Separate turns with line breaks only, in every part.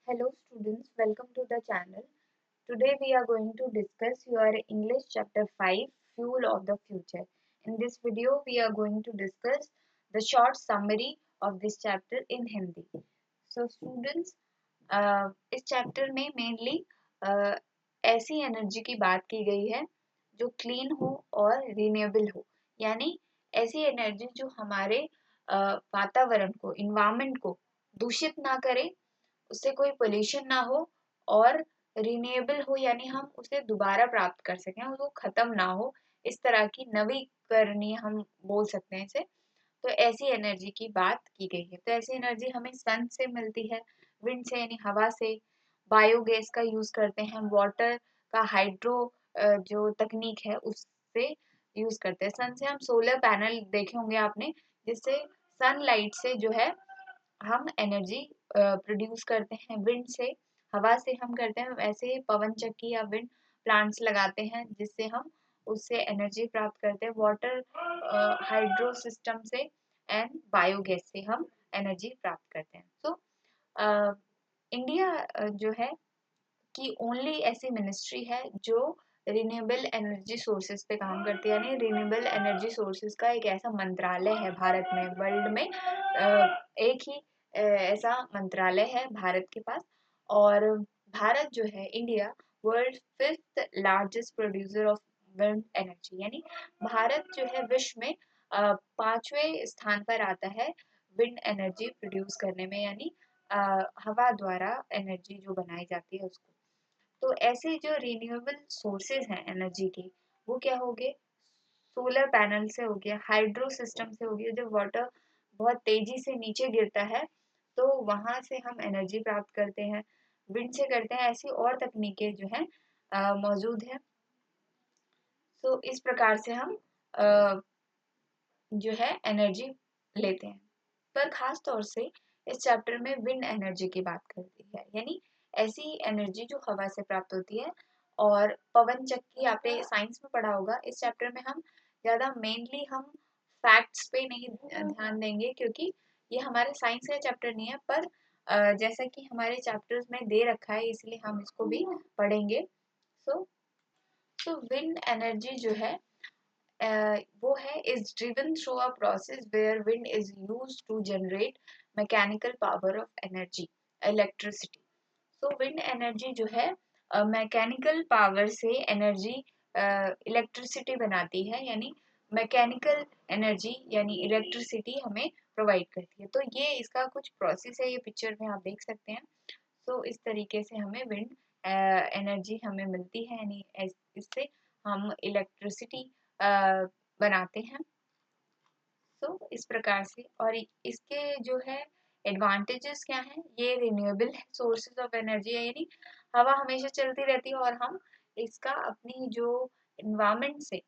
Hello students, welcome to the channel. Today we are going to discuss your English chapter 5 Fuel of the Future. In this video we are going to discuss the short summary of this chapter in Hindi. So students, इस chapter में mainly ऐसी energy की बात की गई है जो clean हो और रिन्यूएबल हो, यानी ऐसी एनर्जी जो हमारे वातावरण को, इन्वायरमेंट को दूषित ना करे, उससे कोई पोल्यूशन ना हो और रिन्यूएबल हो, यानी हम उसे दोबारा प्राप्त कर सकें और वो खत्म ना हो। इस तरह की नवीकरणीय हम बोल सकते हैं इसे। तो ऐसी एनर्जी की बात की गई है। तो ऐसी एनर्जी हमें सन से मिलती है, विंड से यानी हवा से, बायोगैस का यूज करते हैं, वाटर का हाइड्रो जो तकनीक है उससे यूज करते हैं। सन से हम सोलर पैनल देखे होंगे आपने, जिससे सनलाइट से जो है हम एनर्जी प्रोड्यूस करते हैं। विंड से, हवा से हम करते हैं, वैसे पवन चक्की या विंड प्लांट्स लगाते हैं जिससे हम उससे एनर्जी प्राप्त करते हैं। वाटर हाइड्रो सिस्टम से एंड बायोगैस से हम एनर्जी प्राप्त करते हैं। सो इंडिया जो है कि ओनली ऐसी मिनिस्ट्री है जो रिन्यूएबल एनर्जी सोर्सेज पे काम करती है, यानी रिन्यूएबल एनर्जी सोर्सेज का एक ऐसा मंत्रालय है भारत में, वर्ल्ड में एक ही ऐसा मंत्रालय है भारत के पास। और भारत जो है, India world 5th largest producer of wind energy, यानी भारत जो है विश्व में 5वें स्थान पर आता है विंड एनर्जी प्रोड्यूस करने में, यानी हवा द्वारा एनर्जी जो बनाई जाती है उसको। तो ऐसे जो रिन्यूएबल सोर्सेज हैं एनर्जी के, वो क्या हो गए? सोलर पैनल से हो गया, हाइड्रो सिस्टम से हो गया, जब वाटर बहुत तेजी से नीचे गिरता है तो वहां से हम एनर्जी प्राप्त करते हैं, विंड से करते हैं। ऐसी और तकनीकें जो हैं मौजूद है। तो इस प्रकार से हम अ, जो है एनर्जी लेते हैं। पर खास तौर से इस चैप्टर में विंड एनर्जी की बात करती है, यानी ऐसी एनर्जी जो हवा से प्राप्त होती है। और पवन चक्की आपने साइंस में पढ़ा होगा। इस चैप्टर में हम ज्यादा मेनली हम फैक्ट्स पे नहीं ध्यान देंगे, क्योंकि ये हमारे साइंस का चैप्टर नहीं है, पर जैसा कि हमारे चैप्टर्स में दे रखा है इसलिए हम इसको भी पढ़ेंगे। सो विंड एनर्जी जो है वो है is driven through a process where wind is used to generate mechanical power of energy, electricity. So wind energy जो है मैकेनिकल पावर से एनर्जी इलेक्ट्रिसिटी बनाती है, यानी मैकेनिकल एनर्जी यानी इलेक्ट्रिसिटी हमें प्रोवाइड करती है। तो ये इसका कुछ प्रोसेस है, ये पिक्चर में आप देख सकते हैं। तो इस तरीके से हमें विंड एनर्जी हमें मिलती है, यानी इससे हम इलेक्ट्रिसिटी बनाते हैं। तो इस प्रकार से, और इसके जो है एडवांटेजेस क्या हैं? ये रिन्यूएबल सोर्सेज ऑफ एनर्जी है, यानी हवा हमेशा चलती रहती है और हम इसका अपनी जो इन्वायरमेंट से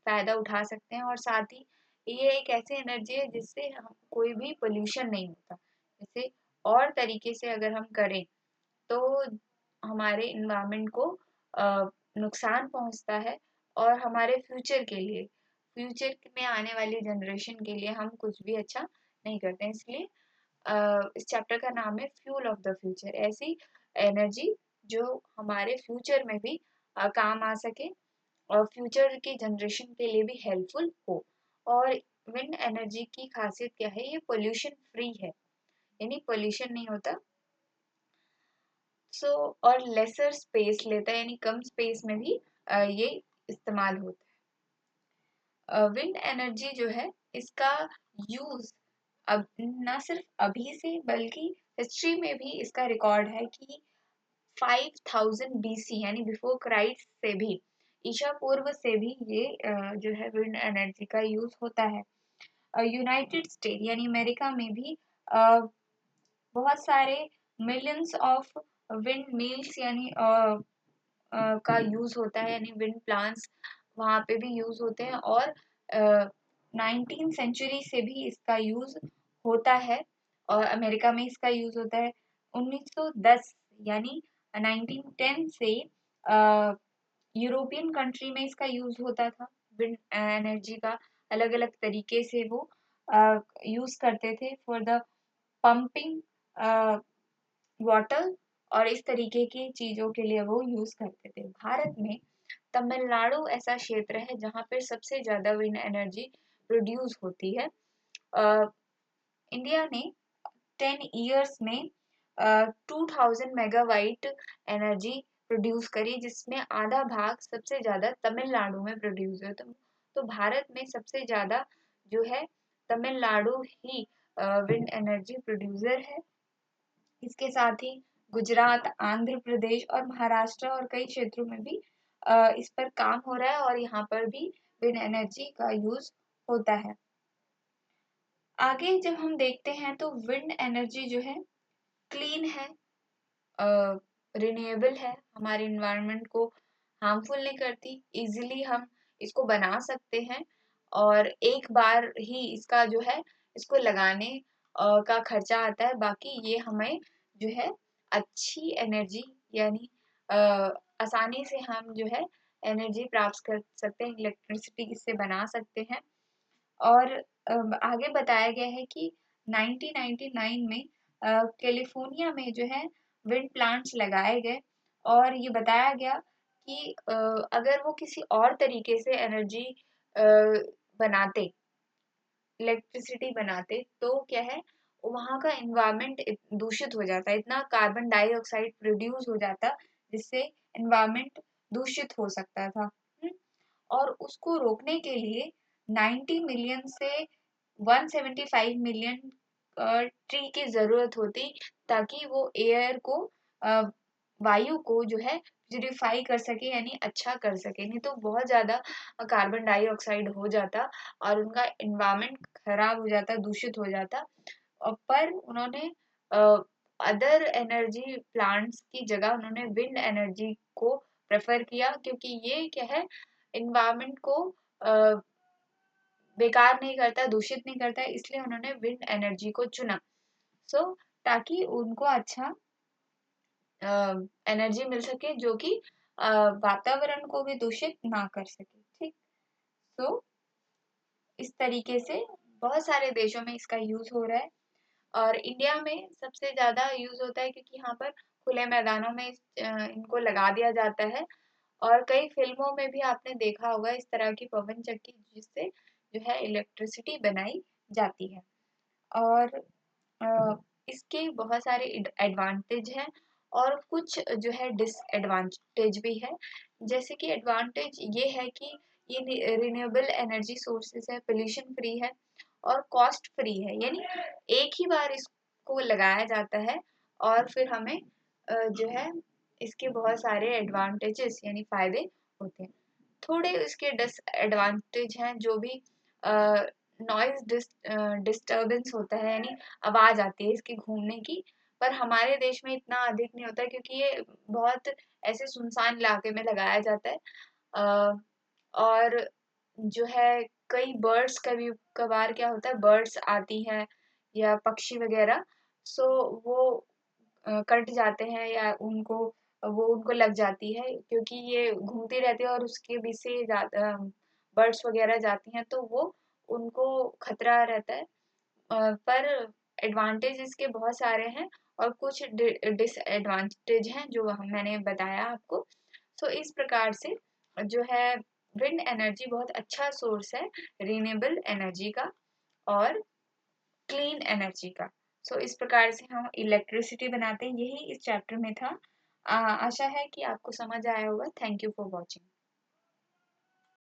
फायदा उठा सकते हैं। और साथ ही ये एक ऐसी एनर्जी है जिससे हम कोई भी पोल्यूशन नहीं होता। जैसे और तरीके से अगर हम करें तो हमारे इन्वायरमेंट को नुकसान पहुंचता है, और हमारे फ्यूचर के लिए, फ्यूचर में आने वाली जनरेशन के लिए हम कुछ भी अच्छा नहीं करते हैं। इसलिए इस चैप्टर का नाम है फ्यूल ऑफ द फ्यूचर, ऐसी एनर्जी जो हमारे फ्यूचर में भी काम आ सके और फ्यूचर की जनरेशन के लिए भी हेल्पफुल हो। और विंड एनर्जी की खासियत क्या है? ये पोल्यूशन फ्री है, यानी पोल्यूशन नहीं होता। और लेसर स्पेस लेता है, यानी कम स्पेस में भी ये इस्तेमाल होता है। विंड एनर्जी जो है इसका यूज अब न सिर्फ अभी से बल्कि हिस्ट्री में भी इसका रिकॉर्ड है कि 5000 BC यानी बिफोर क्राइस्ट से भी, ईसा पूर्व से भी ये जो है विंड एनर्जी का यूज होता है। यूनाइटेड स्टेट यानी अमेरिका में भी बहुत सारे मिलियंस ऑफ विंड मिल्स यानी का यूज होता है, यानी विंड प्लांट्स वहाँ पे भी यूज होते हैं। और 19 सेंचुरी से भी इसका यूज होता है, और अमेरिका में इसका यूज होता है। 1910 यानी 1910 से यूरोपियन कंट्री में इसका यूज होता था। विंड एनर्जी का अलग अलग तरीके से वो यूज करते थे फॉर द पंपिंग वाटर और इस तरीके की चीजों के लिए वो यूज करते थे। भारत में तमिलनाडु ऐसा क्षेत्र है जहाँ पर सबसे ज्यादा विंड एनर्जी प्रोड्यूस होती है। इंडिया ने 10 ईयर्स में 2000 मेगावाट एनर्जी प्रोड्यूस करी, जिसमें आधा भाग सबसे ज्यादा तमिलनाडु में प्रोड्यूस हुआ। तो भारत में सबसे ज्यादा जो है तमिलनाडु ही विंड एनर्जी प्रोड्यूसर है। इसके साथ ही गुजरात, आंध्र प्रदेश और महाराष्ट्र और कई क्षेत्रों में भी इस पर काम हो रहा है और यहाँ पर भी विंड एनर्जी का यूज होता है। आगे जब हम देखते हैं तो विंड एनर्जी जो है क्लीन है, रिन्यूएबल है, हमारे इन्वायरमेंट को हार्मफुल नहीं करती, इजीली हम इसको बना सकते हैं और एक बार ही इसका जो है इसको लगाने का खर्चा आता है। बाकी ये हमें जो है अच्छी एनर्जी यानी आसानी से हम जो है एनर्जी प्राप्त कर सकते हैं, इलेक्ट्रिसिटी इससे बना सकते हैं। और आगे बताया गया है कि 1999 में कैलिफोर्निया में जो है विंड प्लांट्स लगाए गए और ये बताया गया कि अगर वो किसी और तरीके से एनर्जी बनाते, इलेक्ट्रिसिटी बनाते, तो क्या है वहाँ का एनवायरनमेंट दूषित हो जाता, इतना कार्बन डाइऑक्साइड प्रोड्यूस हो जाता जिससे एनवायरनमेंट दूषित हो सकता था। और उसको रोकने के लिए 90 मिलियन से 175 मिलियन ट्री की जरूरत होती, ताकि वो एयर को वायु को जो है प्यूरिफाई कर सके यानी अच्छा कर सके। नहीं तो बहुत ज्यादा कार्बन डाइऑक्साइड हो जाता और उनका एनवायरनमेंट खराब हो जाता, दूषित हो जाता। पर उन्होंने अदर एनर्जी प्लांट्स की जगह उन्होंने विंड एनर्जी को प्रेफर किया, क्योंकि ये क्या है एनवायरनमेंट को बेकार नहीं करता, दूषित नहीं करता, इसलिए उन्होंने विंड एनर्जी को चुना। ताकि उनको अच्छा एनर्जी मिल सके जो कि वातावरण को भी दूषित ना कर सके। ठीक, तो इस तरीके से बहुत सारे देशों में इसका यूज हो रहा है और इंडिया में सबसे ज्यादा यूज होता है क्योंकि यहाँ पर खुले मैदानों में इनको लगा दिया जाता है। और कई फिल्मों में भी आपने देखा होगा इस तरह की पवन चक्की जिससे जो है इलेक्ट्रिसिटी बनाई जाती है। और इसके बहुत सारे एडवांटेज हैं और कुछ जो है डिसएडवांटेज भी है। जैसे कि एडवांटेज ये है कि ये रिन्यूएबल एनर्जी सोर्सेस है, पोल्यूशन फ्री है और कॉस्ट फ्री है, यानी एक ही बार इसको लगाया जाता है और फिर हमें जो है इसके बहुत सारे एडवांटेजेस यानी फायदे होते हैं। थोड़े इसके डिसएडवांटेज हैं, जो भी नॉइज डिस्टरबेंस होता है यानी आवाज आती है इसके घूमने की, पर हमारे देश में इतना अधिक नहीं होता क्योंकि ये बहुत ऐसे सुनसान इलाके में लगाया जाता है। और जो है कई बर्ड्स, कभी कभार क्या होता है बर्ड्स आती हैं या पक्षी वगैरह, सो वो कट जाते हैं या उनको लग जाती है क्योंकि ये घूमती रहती है और उसके बीच से बर्ड्स वगैरह जाती हैं तो वो उनको खतरा रहता है। पर एडवांटेज इसके बहुत सारे हैं और कुछ डिसएडवांटेज हैं जो मैंने बताया आपको। सो इस प्रकार से जो है विंड एनर्जी बहुत अच्छा सोर्स है रिन्यूएबल एनर्जी का और क्लीन एनर्जी का। सो इस प्रकार से हम इलेक्ट्रिसिटी बनाते हैं। यही इस चैप्टर में था। आशा है कि आपको समझ आया होगा। Thank you for watching.